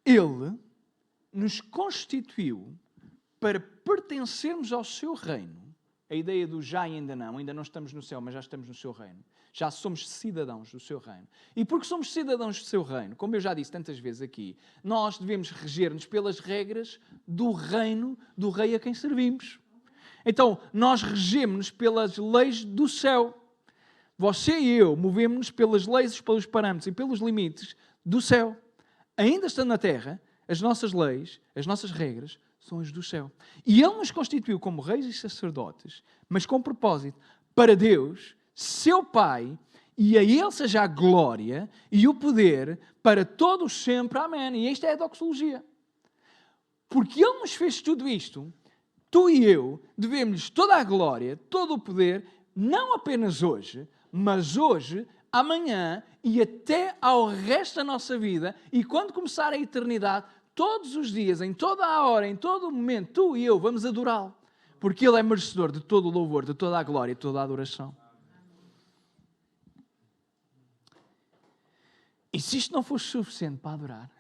Ele nos constituiu para pertencermos ao seu reino. A ideia do já e ainda não estamos no céu, mas já estamos no seu reino. Já somos cidadãos do seu reino. E porque somos cidadãos do seu reino, como eu já disse tantas vezes aqui, nós devemos reger-nos pelas regras do reino do rei a quem servimos. Então, nós regemos-nos pelas leis do céu. Você e eu movemos-nos pelas leis, pelos parâmetros e pelos limites do céu. Ainda estando na terra, as nossas leis, as nossas regras, são as do céu. E Ele nos constituiu como reis e sacerdotes, mas com propósito, para Deus, seu Pai, e a Ele seja a glória e o poder para todos sempre. Amém. E esta é a doxologia. Porque Ele nos fez tudo isto, tu e eu devemos toda a glória, todo o poder, não apenas hoje, mas hoje, amanhã e até ao resto da nossa vida. E quando começar a eternidade, todos os dias, em toda a hora, em todo o momento, tu e eu vamos adorá-lo. Porque Ele é merecedor de todo o louvor, de toda a glória e de toda a adoração. E se isto não fosse suficiente para adorar,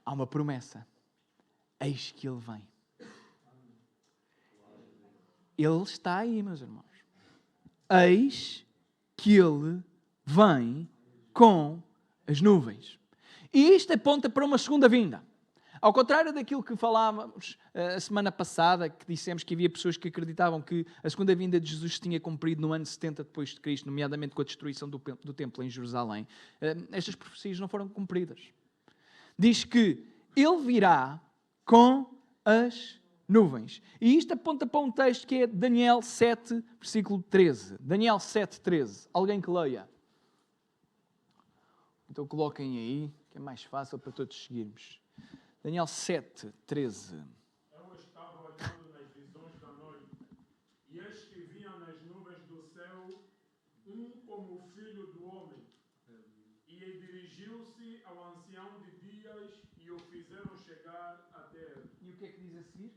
há uma promessa. Eis que Ele vem. Ele está aí, meus irmãos. Eis que Ele vem com as nuvens. E isto aponta para uma segunda vinda. Ao contrário daquilo que falávamos a semana passada, que dissemos que havia pessoas que acreditavam que a segunda vinda de Jesus se tinha cumprido no ano 70 depois de Cristo, nomeadamente com a destruição do templo em Jerusalém. Estas profecias não foram cumpridas. Diz que Ele virá com as nuvens. E isto aponta para um texto que é Daniel 7, versículo 13. Daniel 7, 13. Alguém que leia. Então coloquem aí, que é mais fácil para todos seguirmos. Daniel 7, 13. Eu estava olhando nas visões da noite, e eis que vinham nas nuvens do E dirigiu-se ao ancião de dias e o fizeram chegar até ele. E o que é que diz a seguir?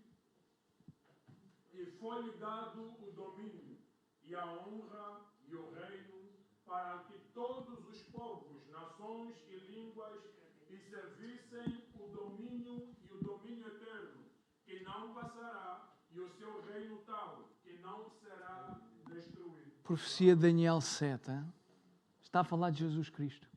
E foi-lhe dado o domínio, e a honra, e o reino, para que todos os povos, nações e línguas lhe servissem o domínio e o domínio eterno, que não passará, e o seu reino tal, que não será destruído. Profecia de Daniel 7, hein? Está a falar de Jesus Cristo.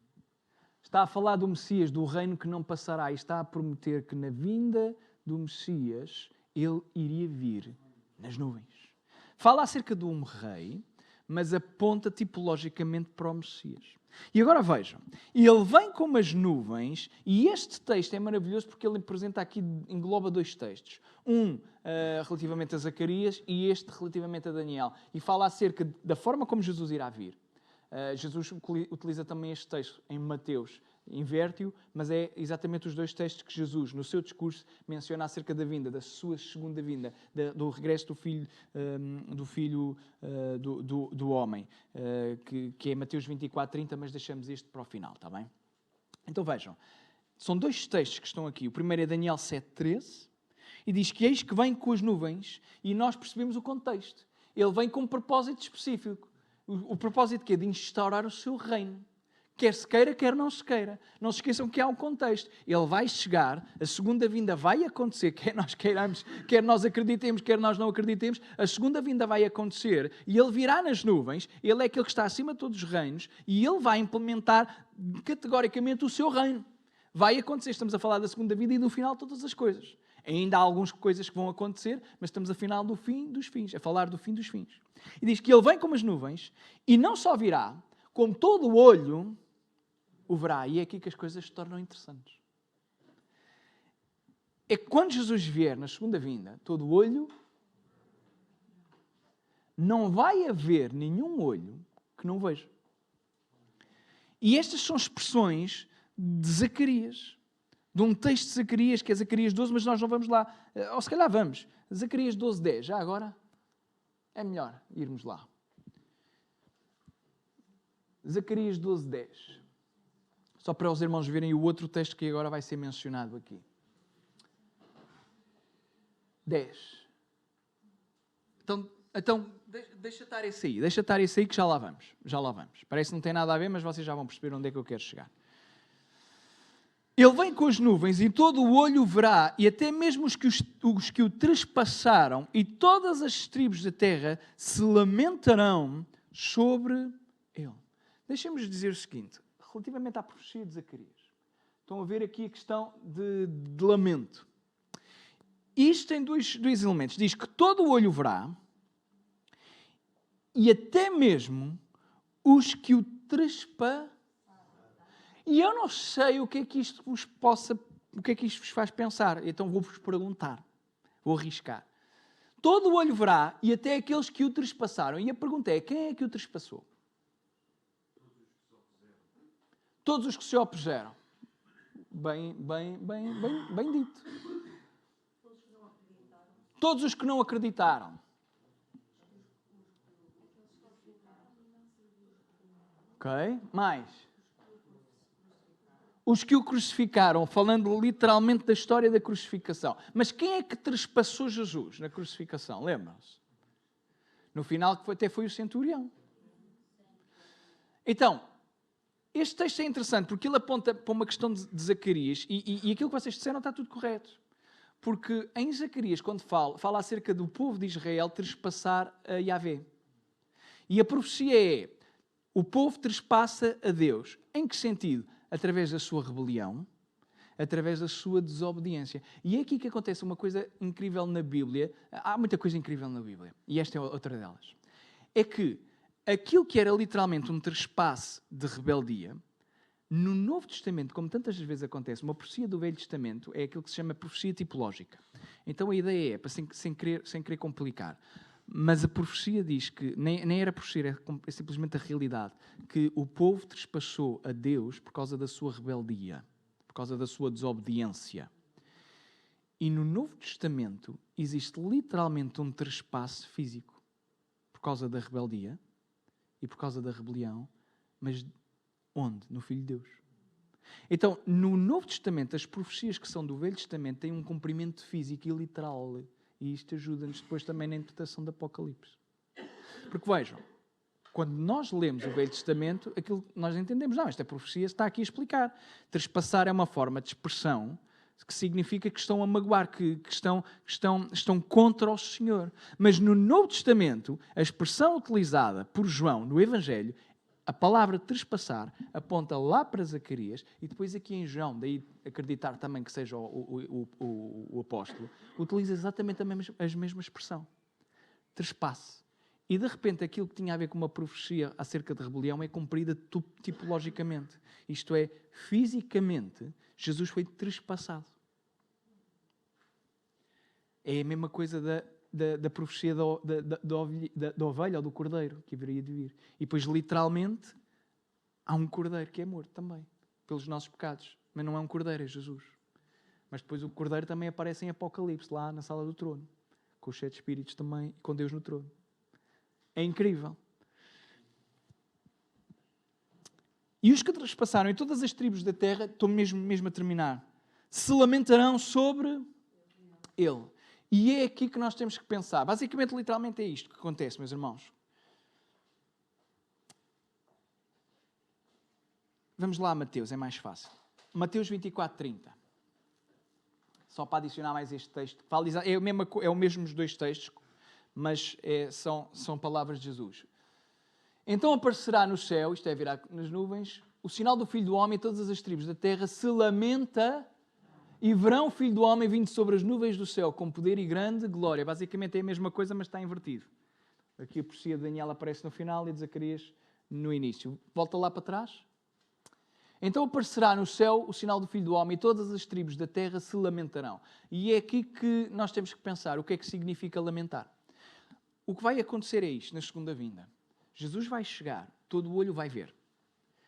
Está a falar do Messias, do reino que não passará. E está a prometer que na vinda do Messias, ele iria vir nas nuvens. Fala acerca de um rei, mas aponta tipologicamente para o Messias. E agora vejam, ele vem como as nuvens, e este texto é maravilhoso porque ele apresenta aqui, engloba dois textos. Um relativamente a Zacarias e este relativamente a Daniel. E fala acerca da forma como Jesus irá vir. Jesus utiliza também este texto em Mateus, inverte-o, mas é exatamente os dois textos que Jesus, no seu discurso, menciona acerca da vinda, da sua segunda vinda, do regresso do Filho do Homem, que é Mateus 24:30, mas deixamos este para o final, está bem? Então vejam, são dois textos que estão aqui. O primeiro é Daniel 7:13, e diz que eis que vem com as nuvens, e nós percebemos o contexto. Ele vem com um propósito específico. O propósito que é de instaurar o seu reino. Quer se queira, quer não se queira. Não se esqueçam que há um contexto. Ele vai chegar, a segunda vinda vai acontecer, quer nós queiramos, quer nós acreditemos, quer nós não acreditemos, a segunda vinda vai acontecer e ele virá nas nuvens, ele é aquele que está acima de todos os reinos e ele vai implementar categoricamente o seu reino. Vai acontecer, estamos a falar da segunda vinda e do final de todas as coisas. Ainda há algumas coisas que vão acontecer, mas estamos a final do fim dos fins, a falar do fim dos fins. E diz que ele vem como as nuvens, e não só virá, como todo o olho o verá. E é aqui que as coisas se tornam interessantes. É que quando Jesus vier na segunda vinda, todo o olho, não vai haver nenhum olho que não veja. E estas são expressões de Zacarias. De um texto de Zacarias, que é Zacarias 12, mas nós não vamos lá. Ou se calhar vamos. Zacarias 12:10. Já agora é melhor irmos lá. Zacarias 12:10. Só para os irmãos verem o outro texto que agora vai ser mencionado aqui. 10. Então deixa estar esse aí. Deixa estar esse aí que já lá vamos. Já lá vamos. Parece que não tem nada a ver, mas vocês já vão perceber onde é que eu quero chegar. Ele vem com as nuvens e todo o olho o verá, e até mesmo os que o trespassaram, e todas as tribos da terra se lamentarão sobre ele. Deixem-nos dizer o seguinte, relativamente à profecia de Zacarias. Estão a ver aqui a questão de lamento. Isto tem dois elementos. Diz que todo o olho o verá, e até mesmo os que o trespassarão. E eu não sei o que é que isto vos faz pensar. Então vou-vos perguntar. Vou arriscar. Todo o olho verá e até aqueles que o trespassaram. E a pergunta é, quem é que o trespassou? Todos os que se opuseram. Bem dito. Todos os que não acreditaram. Ok? Mais. Os que o crucificaram, falando literalmente da história da crucificação. Mas quem é que trespassou Jesus na crucificação? Lembram-se? No final, até foi o centurião. Então, este texto é interessante porque ele aponta para uma questão de Zacarias e aquilo que vocês disseram está tudo correto. Porque em Zacarias, quando fala acerca do povo de Israel trespassar a Yahvé. E a profecia é, o povo trespassa a Deus. Em que sentido? Através da sua rebelião, através da sua desobediência. E é aqui que acontece uma coisa incrível na Bíblia. Há muita coisa incrível na Bíblia. E esta é outra delas. É que aquilo que era literalmente um trespasse de rebeldia, no Novo Testamento, como tantas vezes acontece, uma profecia do Velho Testamento é aquilo que se chama profecia tipológica. Então a ideia é, sem querer complicar, mas a profecia diz que, nem era profecia, é simplesmente a realidade, que o povo trespassou a Deus por causa da sua rebeldia, por causa da sua desobediência. E no Novo Testamento existe literalmente um trespasse físico por causa da rebeldia e por causa da rebelião, mas Onde? No Filho de Deus. Então, no Novo Testamento, as profecias que são do Velho Testamento têm um cumprimento físico e literal. E isto ajuda-nos depois também na interpretação do Apocalipse. Porque vejam, quando nós lemos o Velho Testamento, aquilo que nós entendemos, não, esta profecia está aqui a explicar. Trespassar é uma forma de expressão que significa que estão a magoar, que estão contra o Senhor. Mas no Novo Testamento, a expressão utilizada por João no Evangelho, a palavra trespassar, aponta lá para Zacarias, e depois aqui em João, daí acreditar também que seja o apóstolo, utiliza exatamente a mesma expressão. Trespasse. E de repente aquilo que tinha a ver com uma profecia acerca de rebelião é cumprida tipologicamente. Isto é, fisicamente, Jesus foi trespassado. É a mesma coisa da profecia da ovelha ou do cordeiro que haveria de vir. E depois, literalmente, há um cordeiro que é morto também, pelos nossos pecados. Mas não é um cordeiro, é Jesus. Mas depois o cordeiro também aparece em Apocalipse, lá na sala do trono, com os 7 espíritos também, e com Deus no trono. É incrível. E os que trespassaram em todas as tribos da terra, estou mesmo a terminar, se lamentarão sobre ele. E é aqui que nós temos que pensar. Basicamente, literalmente é isto que acontece, meus irmãos. Vamos lá a Mateus, é mais fácil. Mateus 24:30. Só para adicionar mais este texto. É o mesmo os dois textos, mas são palavras de Jesus. Então aparecerá no céu, isto é, virá nas nuvens, o sinal do Filho do Homem, e todas as tribos da terra se lamenta e verão o Filho do Homem vindo sobre as nuvens do céu com poder e grande glória. Basicamente é a mesma coisa, mas está invertido. Aqui a profecia de Daniel aparece no final e de Zacarias no início. Volta lá para trás. Então aparecerá no céu o sinal do Filho do Homem e todas as tribos da terra se lamentarão. E é aqui que nós temos que pensar o que é que significa lamentar. O que vai acontecer é isto, na segunda vinda. Jesus vai chegar, todo o olho vai ver.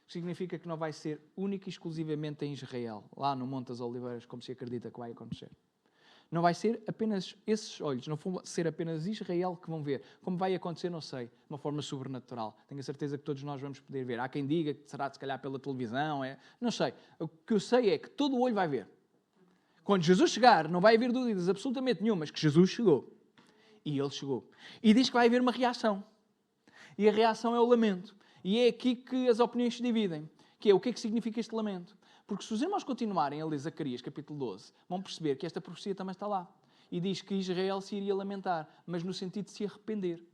Significa que não vai ser único e exclusivamente em Israel, lá no Monte das Oliveiras, como se acredita que vai acontecer. Não vai ser apenas esses olhos, não vão ser apenas Israel que vão ver. Como vai acontecer, não sei, de uma forma sobrenatural. Tenho a certeza que todos nós vamos poder ver. Há quem diga que será, se calhar, pela televisão. Não sei. O que eu sei é que todo o olho vai ver. Quando Jesus chegar, não vai haver dúvidas absolutamente nenhumas que Jesus chegou. E Ele chegou. E diz que vai haver uma reação. E a reação é o lamento. E é aqui que as opiniões se dividem. Que é o que é que significa este lamento. Porque se os irmãos continuarem a ler Zacarias, capítulo 12, vão perceber que esta profecia também está lá. E diz que Israel se iria lamentar, mas no sentido de se arrepender.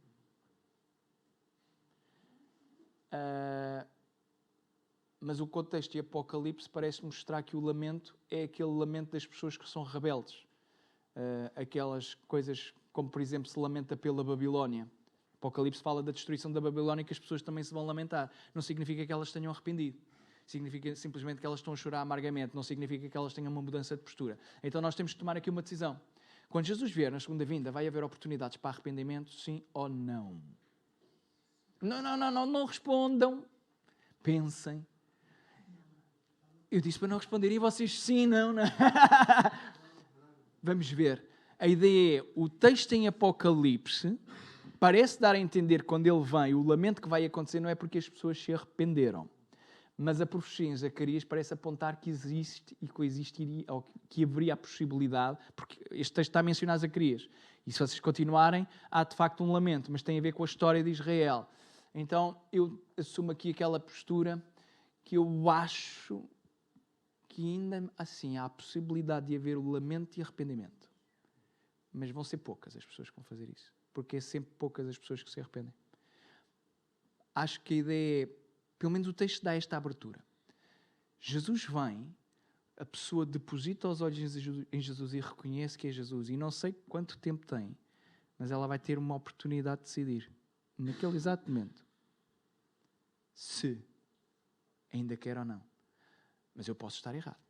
Mas o contexto de Apocalipse parece mostrar que o lamento é aquele lamento das pessoas que são rebeldes. Aquelas coisas como, por exemplo, se lamenta pela Babilónia. Apocalipse fala da destruição da Babilónia, que as pessoas também se vão lamentar. Não significa que elas tenham arrependido. Significa simplesmente que elas estão a chorar amargamente. Não significa que elas tenham uma mudança de postura. Então nós temos que tomar aqui uma decisão. Quando Jesus vier na segunda vinda, vai haver oportunidades para arrependimento, sim ou não? Não respondam. Pensem. Eu disse para não responderem e vocês sim, não. Vamos ver. A ideia é, o texto em Apocalipse parece dar a entender, quando ele vem, o lamento que vai acontecer não é porque as pessoas se arrependeram. Mas a profecia em Zacarias parece apontar que existe e coexistiria, ou que haveria a possibilidade, porque este texto está a mencionar Zacarias. E se vocês continuarem, há de facto um lamento, mas tem a ver com a história de Israel. Então eu assumo aqui aquela postura que eu acho que ainda assim há a possibilidade de haver o lamento e arrependimento. Mas vão ser poucas as pessoas que vão fazer isso. Porque é sempre poucas as pessoas que se arrependem. Acho que a ideia é, pelo menos o texto dá esta abertura. Jesus vem, a pessoa deposita os olhos em Jesus e reconhece que é Jesus. E não sei quanto tempo tem, mas ela vai ter uma oportunidade de decidir, naquele exato momento, se ainda quer ou não. Mas eu posso estar errado.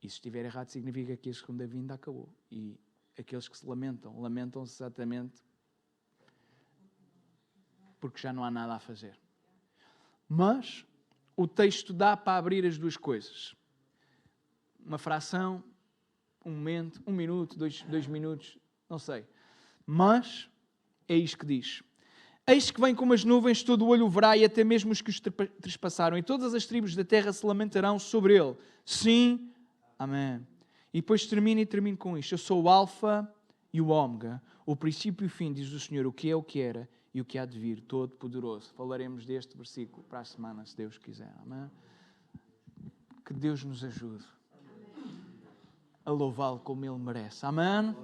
E se estiver errado, significa que a segunda vinda acabou. E aqueles que se lamentam-se exatamente porque já não há nada a fazer. Mas o texto dá para abrir as duas coisas. Uma fração, um momento, 1 minuto, 2 minutos, não sei. Mas é isto que diz. Eis que vem como as nuvens, todo o olho o verá, e até mesmo os que os trespassaram, e todas as tribos da terra se lamentarão sobre ele. Sim, amém. E depois termino com isto. Eu sou o Alfa e o Ômega, o princípio e o fim, diz o Senhor, o que é, o que era e o que há de vir, Todo-Poderoso. Falaremos deste versículo para a semana, se Deus quiser. Amém? Que Deus nos ajude a louvá-lo como Ele merece. Amém?